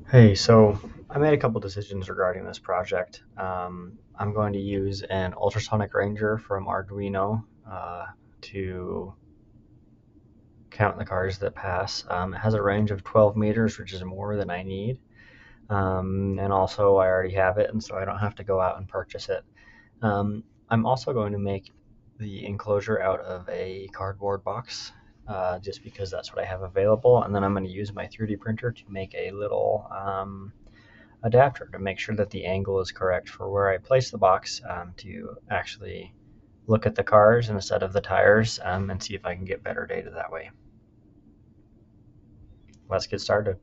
Hey, so I made a couple decisions regarding this project. I'm going to use an ultrasonic ranger from Arduino to count the cars that pass. It has a range of 12 meters, which is more than I need. And also, I already have it, and so I don't have to go out and purchase it. I'm also going to make the enclosure out of a cardboard box, just because that's what I have available. And then I'm going to use my 3D printer to make a little adapter to make sure that the angle is correct for where I place the box, to actually look at the cars instead of the tires, and see if I can get better data that way. Let's get started.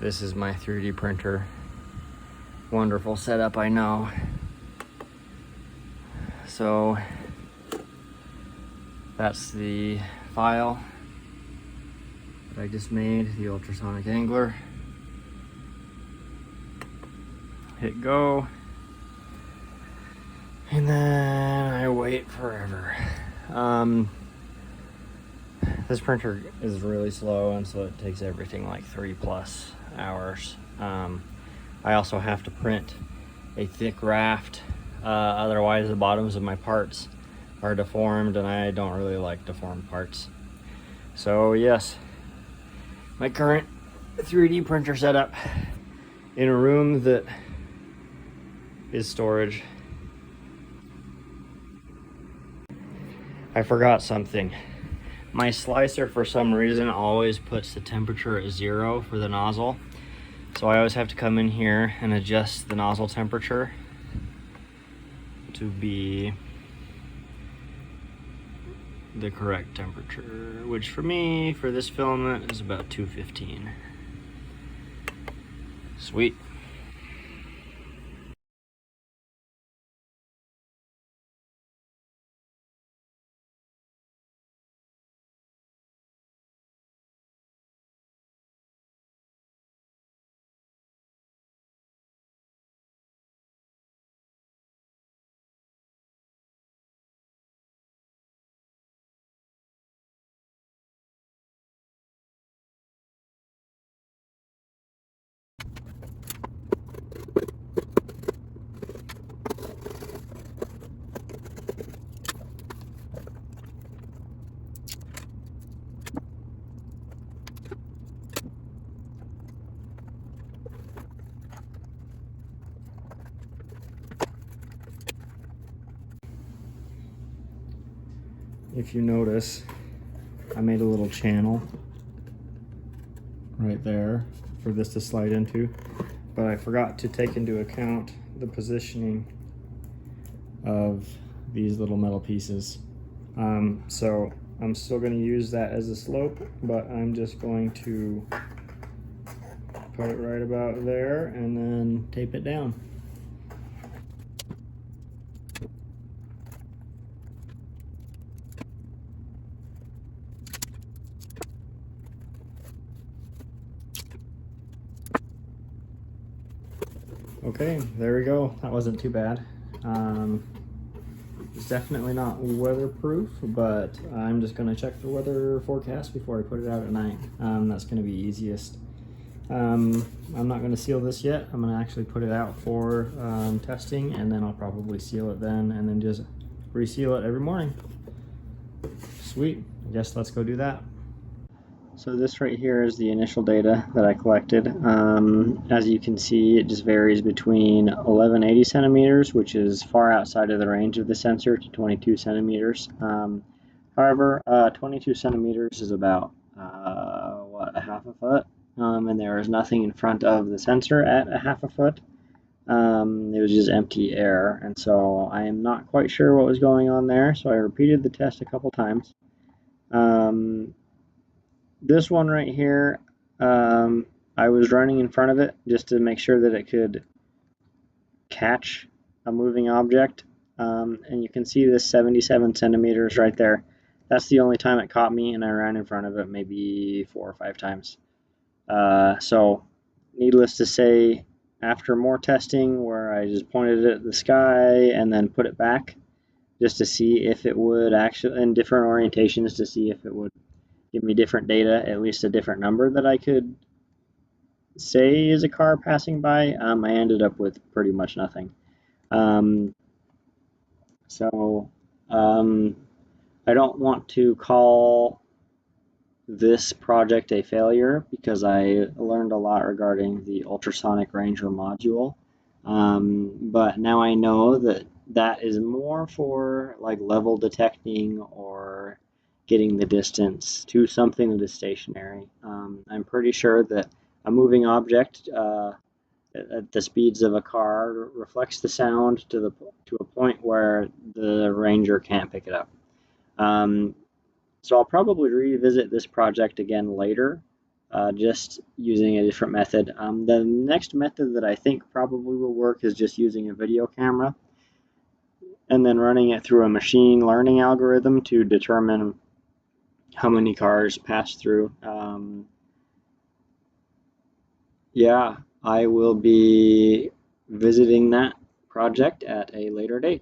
This is my 3D printer. Wonderful setup, I know. So that's the file that I just made, the ultrasonic angler. Hit go. And then I wait forever. This printer is really slow, and so it takes everything like 3+ hours. I also have to print a thick raft, otherwise the bottoms of my parts are deformed, and I don't really like deformed parts. So yes, my current 3D printer setup in a room that is storage. I forgot something. My slicer, for some reason, always puts the temperature at 0 for the nozzle. So I always have to come in here and adjust the nozzle temperature to be the correct temperature, which for me, for this filament, is about 215. Sweet. If you notice, I made a little channel right there for this to slide into, but I forgot to take into account the positioning of these little metal pieces. So I'm still going to use that as a slope, but I'm just going to put it right about there and then tape it down. Okay, there we go. That wasn't too bad. It's definitely not weatherproof, but I'm just going to check the weather forecast before I put it out at night. That's going to be easiest. I'm not going to seal this yet. I'm going to actually put it out for testing, and then I'll probably seal it then, and then just reseal it every morning. Sweet. I guess let's go do that. So this right here is the initial data that I collected. As you can see, it just varies between 1180 centimeters, which is far outside of the range of the sensor, to 22 centimeters. However, 22 centimeters is about, what, a half a foot? And there is nothing in front of the sensor at a half a foot. It was just empty air, and so I am not quite sure what was going on there, so I repeated the test a couple times. This one right here, I was running in front of it just to make sure that it could catch a moving object. And you can see this 77 centimeters right there. That's the only time it caught me, and I ran in front of it maybe 4 or 5 times. So needless to say, after more testing where I just pointed it at the sky and then put it back just to see if it would actually, in different orientations, to see if it would give me different data, at least a different number that I could say is a car passing by, I ended up with pretty much nothing. Um, so um, I don't want to call this project a failure because I learned a lot regarding the ultrasonic ranger module. But now I know that that is more for like level detecting or getting the distance to something that is stationary. I'm pretty sure that a moving object at the speeds of a car reflects the sound to a point where the ranger can't pick it up. Um, so I'll probably revisit this project again later, just using a different method. The next method that I think probably will work is just using a video camera and then running it through a machine learning algorithm to determine how many cars pass through. Yeah, I will be visiting that project at a later date.